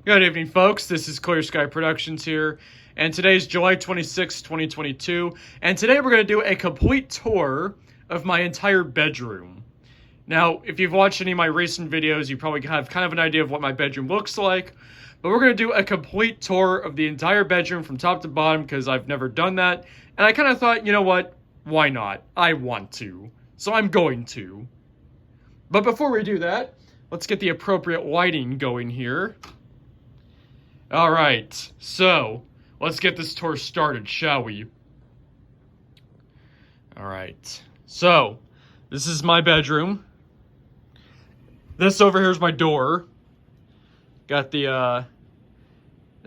Good evening, folks. This is Clear Sky Productions here, and today is July 26, 2022, and today we're going to do a complete tour of my entire bedroom. Now, if you've watched any of my recent videos, you probably have kind of an idea of what my bedroom looks like, but we're going to do a complete tour of the entire bedroom from top to bottom because I've never done that, and I kind of thought, you know what, why not? I want to, so I'm going to. But before we do that, let's get the appropriate lighting going here. All right, so let's get this tour started, shall we? All right, so this is my bedroom. This over here is my door. Got the,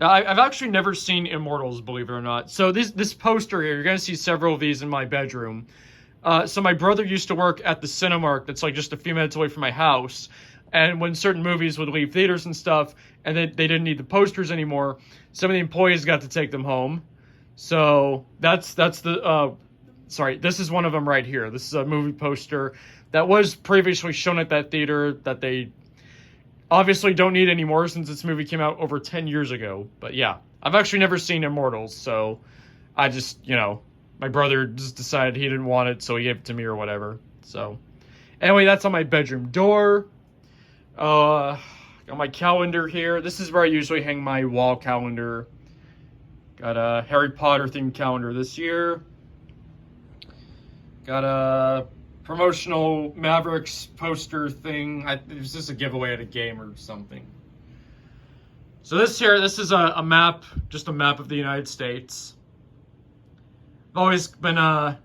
I've actually never seen Immortals, believe it or not. So this poster here, you're gonna see several of these in my bedroom. So my brother used to work at the Cinemark that's like just a few minutes away from my house. And when certain movies would leave theaters and stuff, and they didn't need the posters anymore, some of the employees got to take them home. So that's the, sorry, this is one of them right here. This is a movie poster that was previously shown at that theater that they obviously don't need anymore since this movie came out over 10 years ago. But yeah, I've actually never seen Immortals, so I just, you know, my brother just decided he didn't want it, so he gave it to me or whatever. So anyway, that's on my bedroom door. Got my calendar here. This is where I usually hang my wall calendar. Got a Harry Potter themed calendar this year. Got a promotional Mavericks poster thing. It was just a giveaway at a game or something. So this is a map, just a map of the United States. I've always been, I've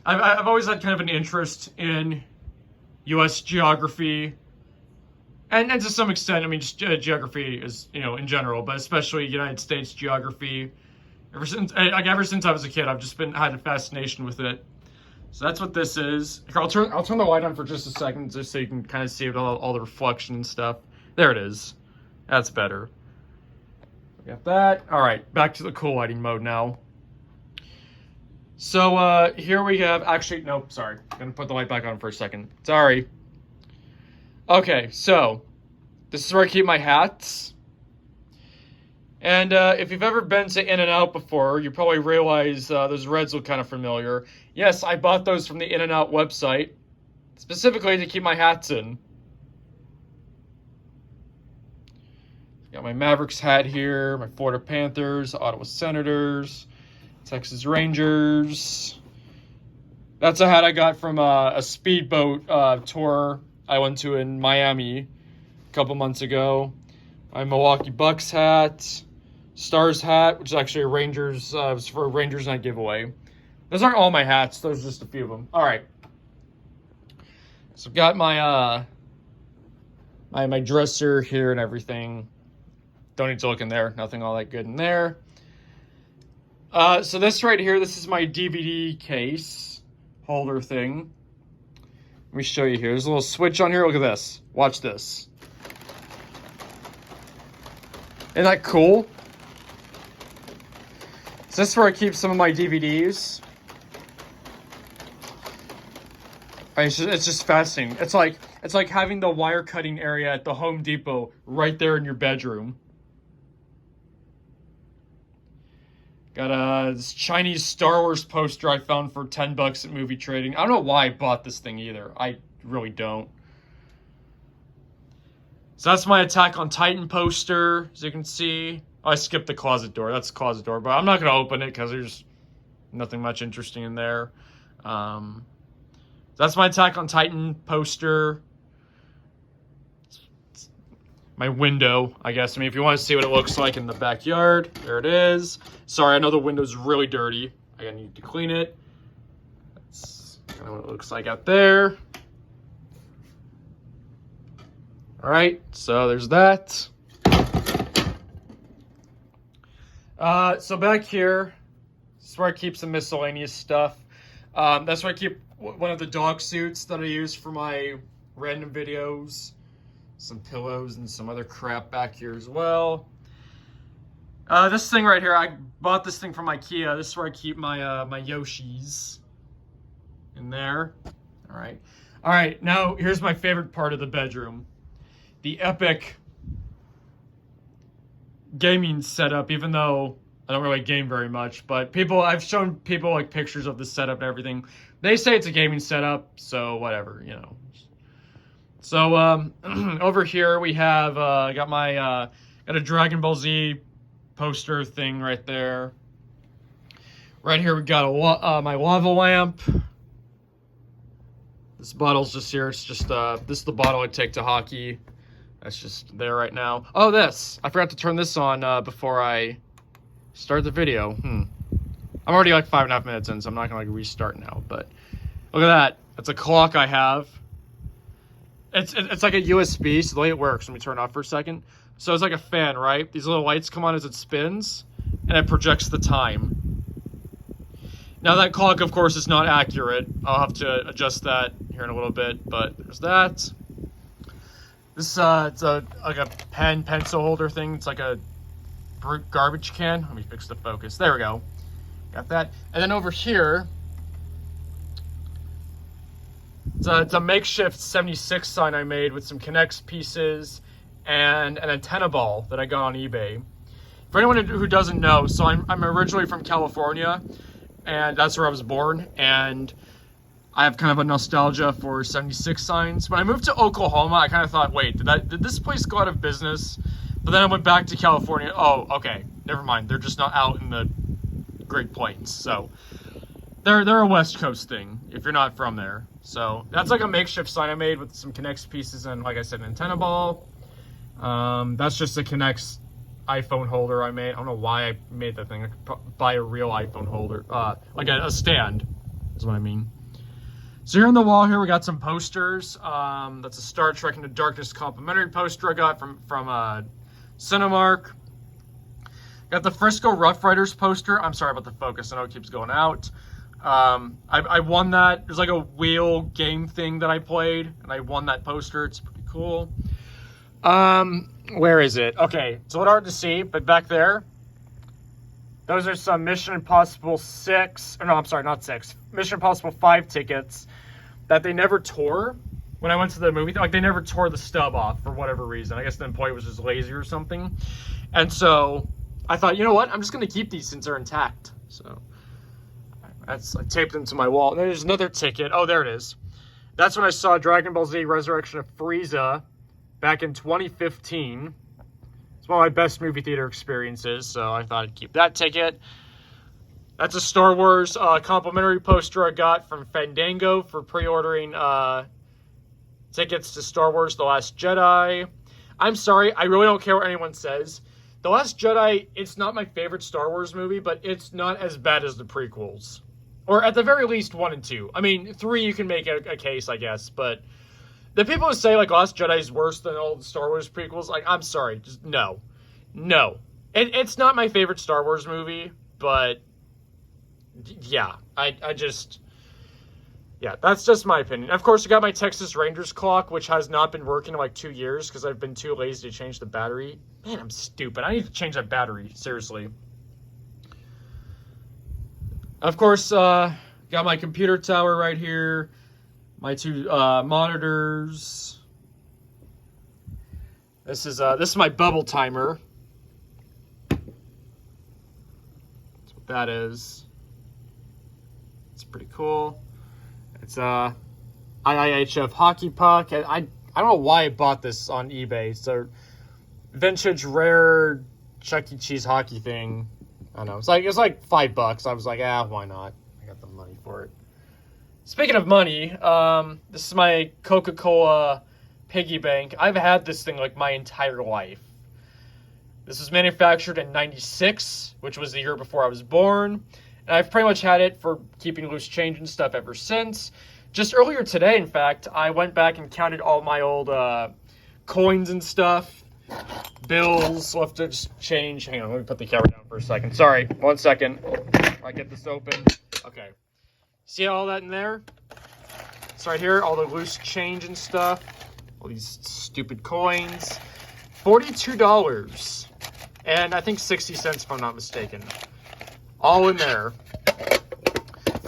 always had kind of an interest in U.S. geography. And to some extent, I mean, just geography is, you know, in general, but especially United States geography. Ever since I was a kid, I've just had a fascination with it. So that's what this is. I'll turn the light on for just a second, just so you can kind of see it, all the reflection and stuff. There it is. That's better. We got that. All right, back to the cool lighting mode now. So here we have, actually, nope, sorry. I'm gonna put the light back on for a second. Sorry. Okay, so this is where I keep my hats. And if you've ever been to In-N-Out before, you probably realize those reds look kind of familiar. Yes, I bought those from the In-N-Out website, specifically to keep my hats in. Got my Mavericks hat here, my Florida Panthers, Ottawa Senators, Texas Rangers. That's a hat I got from a speedboat tour I went to in Miami a couple months ago. My Milwaukee Bucks hat, Stars hat, which is actually a Rangers, was for a Rangers night giveaway. Those aren't all my hats, those are just a few of them. All right. So I've got my, my dresser here and everything. Don't need to look in there, nothing all that good in there. So this right here, this is my DVD case holder thing. Let me show you here. There's a little switch on here. Look at this. Watch this. Isn't that cool? So this is where I keep some of my DVDs. It's just fascinating. It's like having the wire cutting area at the Home Depot right there in your bedroom. Got this Chinese Star Wars poster I found for 10 bucks at Movie Trading. I don't know why I bought this thing either. I really don't. So that's my Attack on Titan poster, as you can see. Oh, I skipped the closet door. That's the closet door, but I'm not going to open it because there's nothing much interesting in there. That's my Attack on Titan poster. My window, I guess. I mean, if you want to see what it looks like in the backyard, there it is. Sorry, I know the window's really dirty. I need to clean it. That's kind of what it looks like out there. All right, so there's that. So back here, this is where I keep some miscellaneous stuff. That's where I keep one of the dog suits that I use for my random videos. Some pillows and some other crap back here as well. This thing right here, I bought this thing from IKEA. This is where I keep my my Yoshis in there. All right. Now here's my favorite part of the bedroom: the epic gaming setup, even though I don't really game very much. But I've shown people like pictures of the setup and everything. They say it's a gaming setup, so whatever, you know. So over here we have got a Dragon Ball Z poster thing right there. Right here we got my lava lamp. This bottle's just here. It's just this is the bottle I take to hockey. That's just there right now. Oh, I forgot to turn this on before I start the video. I'm already like 5.5 minutes in, so I'm not gonna like restart now. But look at that. That's a clock I have. It's like a USB, so the way it works, let me turn it off for a second. So it's like a fan, right? These little lights come on as it spins, and it projects the time. Now that clock, of course, is not accurate. I'll have to adjust that here in a little bit, but there's that. This it's like a pencil holder thing. It's like a garbage can. Let me fix the focus. There we go. Got that. And then over here, it's a makeshift 76 sign I made with some K'NEX pieces and an antenna ball that I got on eBay. For anyone who doesn't know, so I'm originally from California, and that's where I was born, and I have kind of a nostalgia for 76 signs. When I moved to Oklahoma, I kind of thought, wait, did this place go out of business? But then I went back to California. Oh, okay, never mind. They're just not out in the Great Plains, so they're a West Coast thing if you're not from there. So that's like a makeshift sign I made with some K'NEX pieces and, like I said, an antenna ball. That's just a K'NEX iPhone holder I made. I don't know why I made that thing. I could buy a real iPhone holder, like a stand is what I mean. So here on the wall here we got some posters. That's a Star Trek Into Darkness complimentary poster I got from Cinemark. Got the Frisco Rough Riders poster. I'm sorry about the focus. I know it keeps going out. I won that. There's like a wheel game thing that I played, and I won that poster. It's pretty cool. Where is it? Okay, it's a little hard to see, but back there, those are some Mission Impossible 6, or no, I'm sorry, not 6, Mission Impossible 5 tickets that they never tore when I went to the movie. Like, they never tore the stub off for whatever reason. I guess the employee was just lazy or something. And so I thought, you know what? I'm just going to keep these since they're intact. So I taped them to my wall. And there's another ticket. Oh, there it is. That's when I saw Dragon Ball Z Resurrection of Frieza back in 2015. It's one of my best movie theater experiences, so I thought I'd keep that ticket. That's a Star Wars complimentary poster I got from Fandango for pre-ordering tickets to Star Wars The Last Jedi. I'm sorry, I really don't care what anyone says. The Last Jedi, it's not my favorite Star Wars movie, but it's not as bad as the prequels. Or at the very least, 1 and 2. I mean, 3 you can make a case, I guess, but the people who say, like, Last Jedi is worse than all the Star Wars prequels, like, I'm sorry, just no. No. It's not my favorite Star Wars movie, but yeah, I just, yeah, that's just my opinion. Of course, I got my Texas Rangers clock, which has not been working in like 2 years because I've been too lazy to change the battery. Man, I'm stupid. I need to change that battery, seriously. Of course, got my computer tower right here, my 2 monitors. This is my bubble timer. That's what that is. It's pretty cool. It's IIHF hockey puck. I don't know why I bought this on eBay. It's a vintage rare Chuck E. Cheese hockey thing. I don't know. It's like $5. I was like, why not? I got the money for it. Speaking of money, this is my Coca-Cola piggy bank. I've had this thing like my entire life. This was manufactured in '96, which was the year before I was born. And I've pretty much had it for keeping loose change and stuff ever since. Just earlier today, in fact, I went back and counted all my old coins and stuff. Bills, left to just change. Hang on, let me put the camera down for a second. Sorry, 1 second. I get this open. Okay. See all that in there? It's right here, all the loose change and stuff. All these stupid coins. $42. And I think 60 cents if I'm not mistaken. All in there.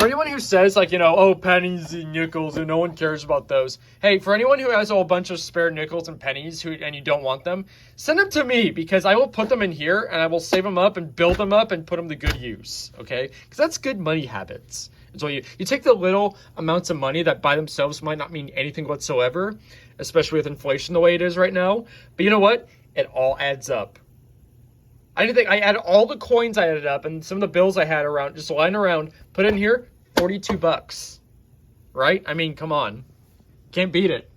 For anyone who says, like, you know, oh, pennies and nickels and no one cares about those. Hey, for anyone who has a whole bunch of spare nickels and pennies and you don't want them, send them to me because I will put them in here and I will save them up and build them up and put them to good use, okay? Because that's good money habits. So you take the little amounts of money that by themselves might not mean anything whatsoever, especially with inflation the way it is right now. But you know what? It all adds up. I added all the coins I added up and some of the bills I had around, just lying around, put in here, $42. Right? I mean, come on. Can't beat it.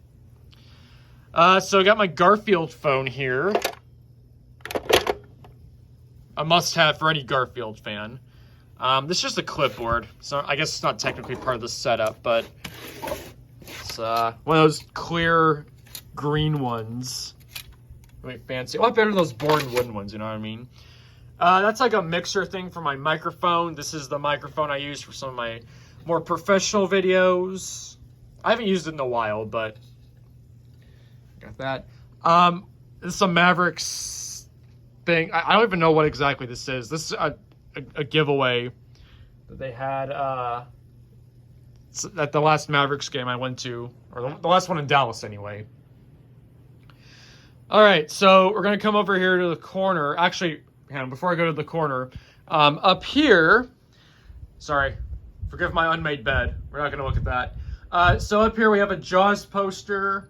So I got my Garfield phone here. A must-have for any Garfield fan. This is just a clipboard, so I guess it's not technically part of the setup, but it's one of those clear green ones. Really fancy. A lot better than those boring wooden ones, you know what I mean? That's like a mixer thing for my microphone. This is the microphone I use for some of my more professional videos. I haven't used it in a while, but got that. This is a Mavericks thing. I don't even know what exactly this is. This is a giveaway that they had at the last Mavericks game I went to, or the last one in Dallas anyway. All right, so we're going to come over here to the corner. Actually, before I go to the corner, up here, sorry, forgive my unmade bed. We're not going to look at that. So up here we have a Jaws poster,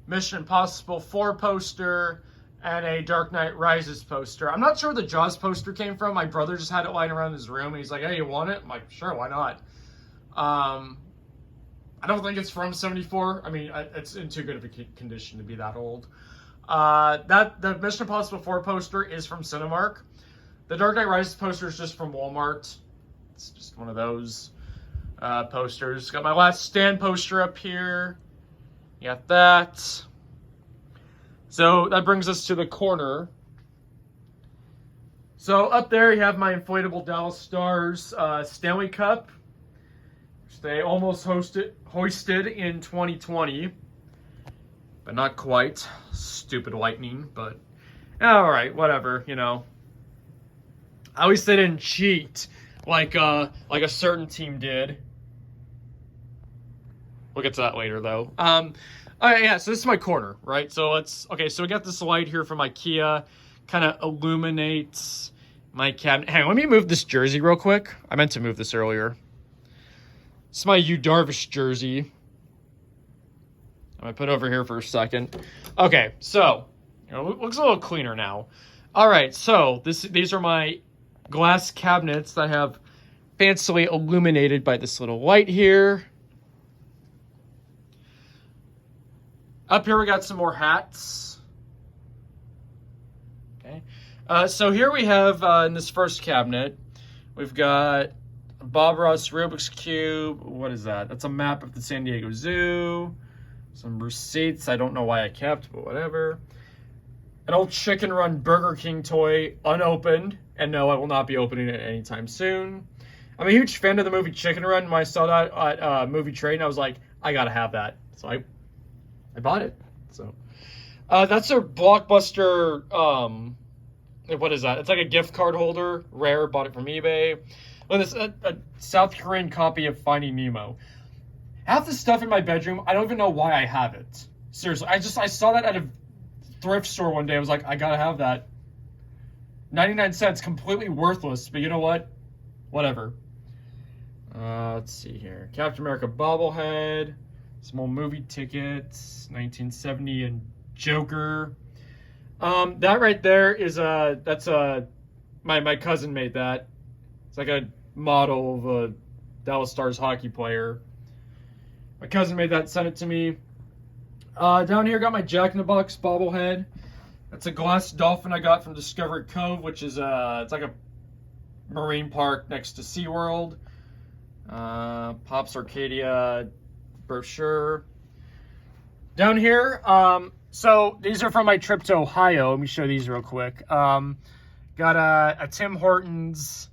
Mission Impossible 4 poster, and a Dark Knight Rises poster. I'm not sure where the Jaws poster came from. My brother just had it lying around his room, and he's like, hey, you want it? I'm like, sure, why not? I don't think it's from 74. I mean, it's in too good of a condition to be that old. The Mission Impossible 4 poster is from Cinemark. The Dark Knight Rises poster is just from Walmart. It's just one of those posters. Got my Last Stand poster up here. You got that. So that brings us to the corner. So up there you have my inflatable Dallas Stars Stanley Cup, which they almost hoisted in 2020. But not quite. Stupid lightning, but all right, whatever, you know. At least they didn't cheat like a certain team did. We'll get to that later, though. All right, yeah, so this is my corner, right? So so we got this light here from IKEA, kind of illuminates my cabinet. Hang on, let me move this jersey real quick. I meant to move this earlier. It's my Yu Darvish jersey. I'm going to put it over here for a second. Okay, so, it looks a little cleaner now. All right, so these are my glass cabinets that I have fancily illuminated by this little light here. Up here we got some more hats. Okay, so here we have, in this first cabinet, we've got Bob Ross Rubik's Cube. What is that? That's a map of the San Diego Zoo. Some receipts I don't know why I kept, but whatever. An old Chicken Run Burger King toy, unopened. And no, I will not be opening it anytime soon. I'm a huge fan of the movie Chicken Run. When I saw that at Movie Trade, and I was like, I gotta have that. So I bought it. So that's a Blockbuster, what is that? It's like a gift card holder. Rare, bought it from eBay. Well, this a South Korean copy of Finding Nemo. Half the stuff in my bedroom, I don't even know why I have it. Seriously, I saw that at a thrift store one day. I was like, I gotta have that. 99 cents, completely worthless, but you know what? Whatever. Let's see here. Captain America bobblehead, some old movie tickets, 1970 and Joker. That right there is my cousin made that. It's like a model of a Dallas Stars hockey player. My cousin made that, sent it to me. Down here, got my Jack in the Box bobblehead. That's a glass dolphin I got from Discovery Cove, which is it's like a marine park next to SeaWorld. Pops Arcadia brochure. Down here, so these are from my trip to Ohio. Let me show these real quick. Got a Tim Hortons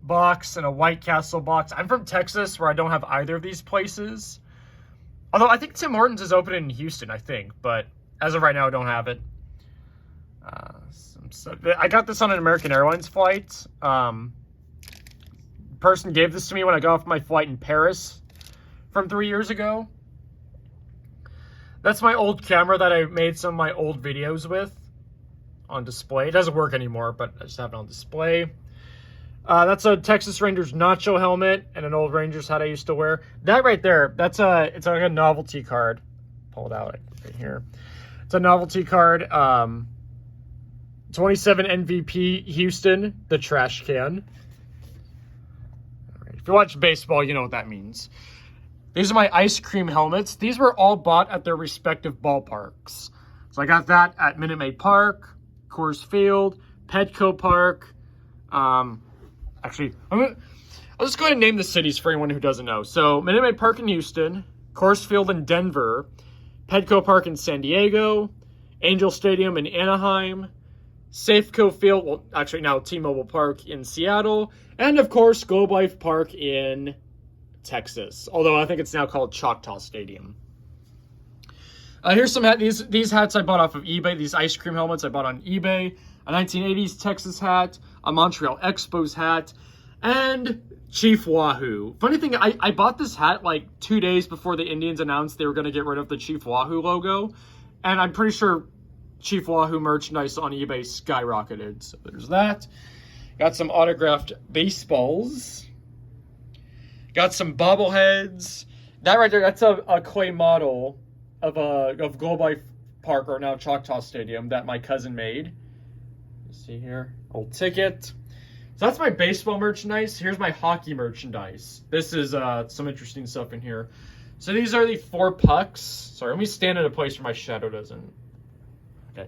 box and a White Castle box. I'm from Texas, where I don't have either of these places. Although I think Tim Hortons is open in Houston, I think. But as of right now, I don't have it. I got this on an American Airlines flight. person gave this to me when I got off my flight in Paris from 3 years ago. That's my old camera that I made some of my old videos with on display. It doesn't work anymore, but I just have it on display. That's a Texas Rangers nacho helmet and an old Rangers hat I used to wear. That right there, it's like a novelty card. Pull it out right here. It's a novelty card. 27 MVP Houston, the trash can. All right. If you watch baseball, you know what that means. These are my ice cream helmets. These were all bought at their respective ballparks. So I got that at Minute Maid Park, Coors Field, Petco Park. Actually, I'll just go ahead and name the cities for anyone who doesn't know. So Minute Maid Park in Houston, Coors Field in Denver, Petco Park in San Diego, Angel Stadium in Anaheim, Safeco Field, well, actually now T-Mobile Park in Seattle, and of course Globe Life Park in Texas. Although I think it's now called Choctaw Stadium. Here's some hats. These hats I bought off of eBay. These ice cream helmets I bought on eBay. A 1980s Texas hat, a Montreal Expos hat, and Chief Wahoo. Funny thing, I bought this hat like 2 days before the Indians announced they were going to get rid of the Chief Wahoo logo. And I'm pretty sure Chief Wahoo merchandise on eBay skyrocketed. So there's that. Got some autographed baseballs. Got some bobbleheads. That right there, that's a clay model of Globe Life Park, or now Choctaw Stadium, that my cousin made. See here, old ticket. So that's my baseball merchandise. Here's my hockey merchandise. This is some interesting stuff in here. So these are the 4 pucks. Sorry, let me stand in a place where my shadow doesn't. Okay.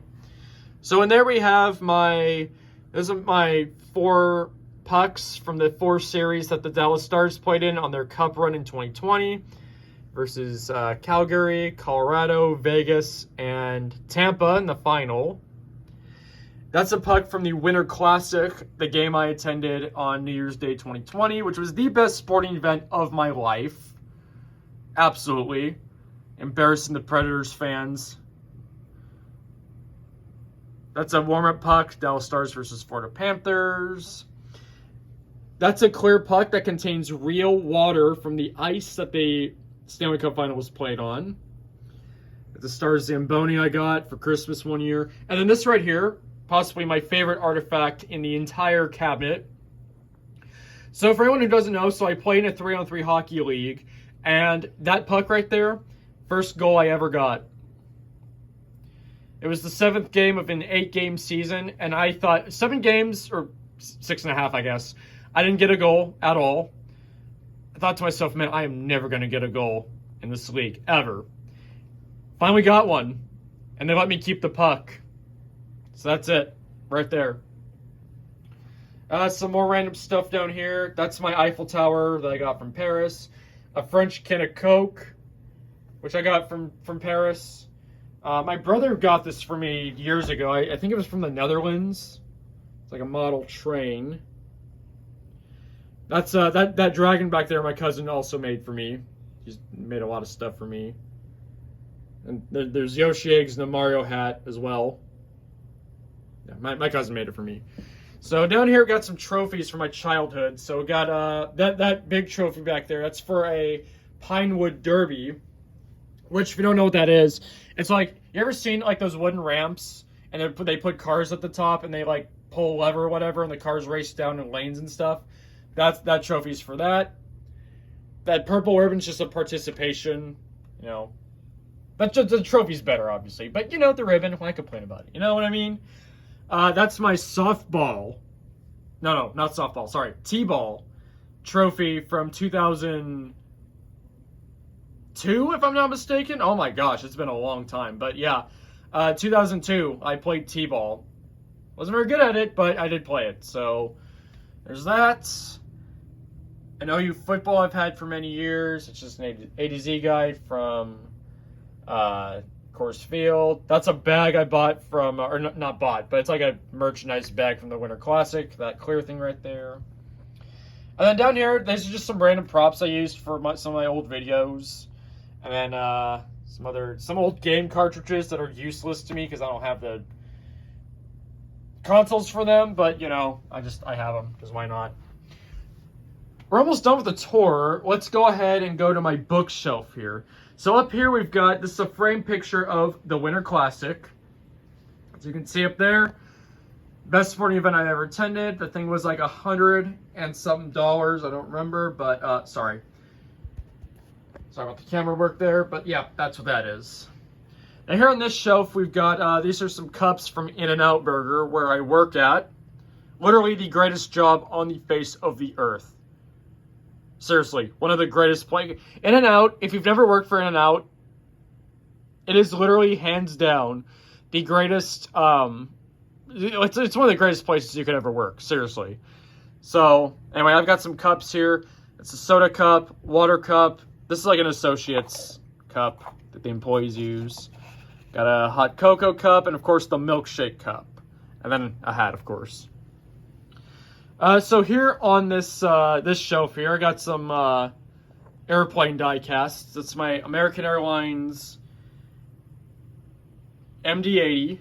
So in there we have those are my 4 pucks from the 4 series that the Dallas Stars played in on their cup run in 2020 versus Calgary, Colorado, Vegas, and Tampa in the final. That's a puck from the Winter Classic, the game I attended on New Year's Day 2020, which was the best sporting event of my life. Absolutely. Embarrassing the Predators fans. That's a warm-up puck, Dallas Stars versus Florida Panthers. That's a clear puck that contains real water from the ice that the Stanley Cup Final was played on. The Stars Zamboni I got for Christmas one year. And then this right here, possibly my favorite artifact in the entire cabinet. So for anyone who doesn't know, so I play in a 3-on-3 hockey league, and that puck right there, first goal I ever got. It was the 7th game of an 8-game season, and I thought 7 games, or 6.5, I guess, I didn't get a goal at all. I thought to myself, man, I am never going to get a goal in this league, ever. Finally got one, and they let me keep the puck. So that's it, right there. Some more random stuff down here. That's my Eiffel Tower that I got from Paris. A French can of Coke, which I got from Paris. My brother got this for me years ago. I think it was from the Netherlands. It's like a model train. That's that dragon back there my cousin also made for me. He's made a lot of stuff for me. And there's Yoshi eggs and a Mario hat as well. Yeah, my cousin made it for me. So down here, got some trophies from my childhood. So got that big trophy back there. That's for a Pinewood Derby, which if you don't know what that is, it's like, you ever seen like those wooden ramps and they put cars at the top and they like pull a lever or whatever and the cars race down in lanes and stuff? That trophy's for that. That purple ribbon's just a participation, you know. But the trophy's better, obviously. But, you know, the ribbon, why complain about it? You know what I mean? That's my softball. No, not softball. Sorry, T-ball trophy from 2002, if I'm not mistaken. Oh, my gosh, it's been a long time. But, yeah, 2002, I played T-ball. Wasn't very good at it, but I did play it. So, there's that. An OU football I've had for many years. It's just an A to Z guide from Coors Field. That's a bag I bought from, or not bought, but it's like a merchandise bag from the Winter Classic. That clear thing right there. And then down here, these are just some random props I used for some of my old videos. And then some old game cartridges that are useless to me because I don't have the consoles for them. But, you know, I have them because why not? we're almost done with the tour. Let's go ahead and go to my bookshelf here. So up here we've got, this is a framed picture of the Winter Classic. As you can see up there, best sporting event I've ever attended. The thing was like $100 and something. I don't remember, but sorry about the camera work there. But yeah, that's what that is. Now here on this shelf, we've got, these are some cups from In-N-Out Burger, where I work at. Literally the greatest job on the face of the earth. Seriously, one of the greatest places. In-N-Out, if you've never worked for In-N-Out, it is literally hands down the greatest, it's one of the greatest places you could ever work, seriously. So, anyway, I've got some cups here. It's a soda cup, water cup. This is like an associate's cup that the employees use. Got a hot cocoa cup, and of course the milkshake cup. And then a hat, of course. So here on this this shelf here, I got some airplane die casts. It's my American Airlines MD-80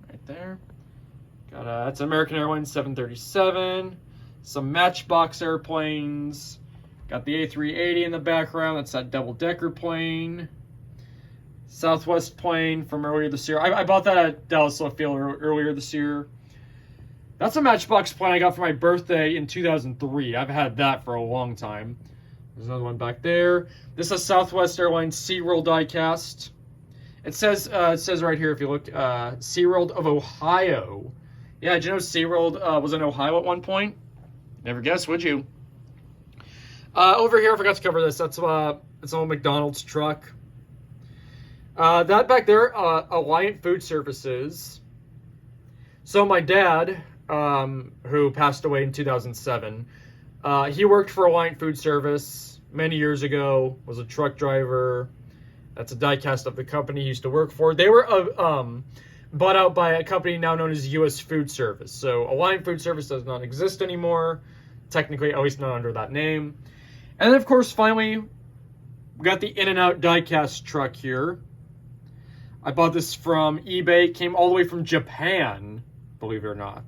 right there. Got that's American Airlines 737. Some Matchbox airplanes. Got the A380 in the background. That's that double-decker plane. Southwest plane from earlier this year. I bought that at Dallas Love Field earlier this year. That's a Matchbox plane I got for my birthday in 2003. I've had that for a long time. There's another one back there. This is a Southwest Airlines SeaWorld diecast. It says right here, if you look, SeaWorld of Ohio. Yeah, did you know SeaWorld was in Ohio at one point? Never guess, would you? Over here, I forgot to cover this. That's it's an old McDonald's truck. That back there, Alliant Food Services. So my dad, who passed away in 2007, he worked for Alliant Food Service many years ago, was a truck driver. That's a diecast of the company he used to work for. They were bought out by a company now known as U.S. Food Service. So Alliant Food Service does not exist anymore, technically, at least not under that name. And then, of course, finally, we got the In-N-Out diecast truck here. I bought this from eBay. It came all the way from Japan, believe it or not.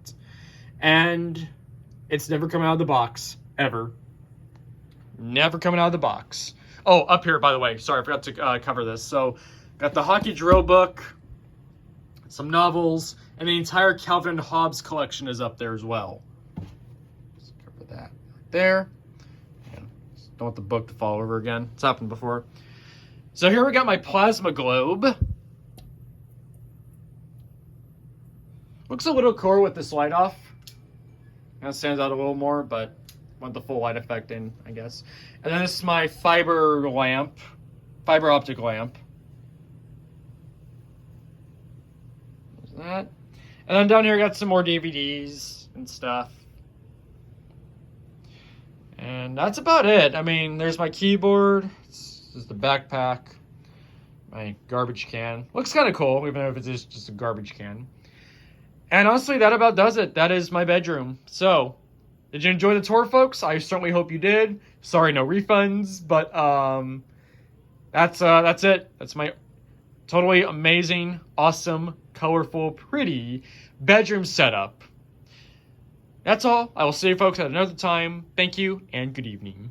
And it's never coming out of the box, ever. Never coming out of the box. Oh, up here, by the way. Sorry, I forgot to cover this. So, got the Hockey Drill book, some novels, and the entire Calvin and Hobbes collection is up there as well. Just cover that right there. Don't want the book to fall over again. It's happened before. So here we got my plasma globe. Looks a little cool with this light off. Kind of stands out a little more, but want the full light effect in, I guess. And then this is my fiber optic lamp. There's that. And then down here I got some more DVDs and stuff. And that's about it. I mean, there's my keyboard. This is the backpack. My garbage can. Looks kind of cool, even if it's just a garbage can. And honestly, that about does it. That is my bedroom. So, did you enjoy the tour, folks? I certainly hope you did. Sorry, no refunds, but that's it. That's my totally amazing, awesome, colorful, pretty bedroom setup. That's all. I will see you folks at another time. Thank you, and good evening.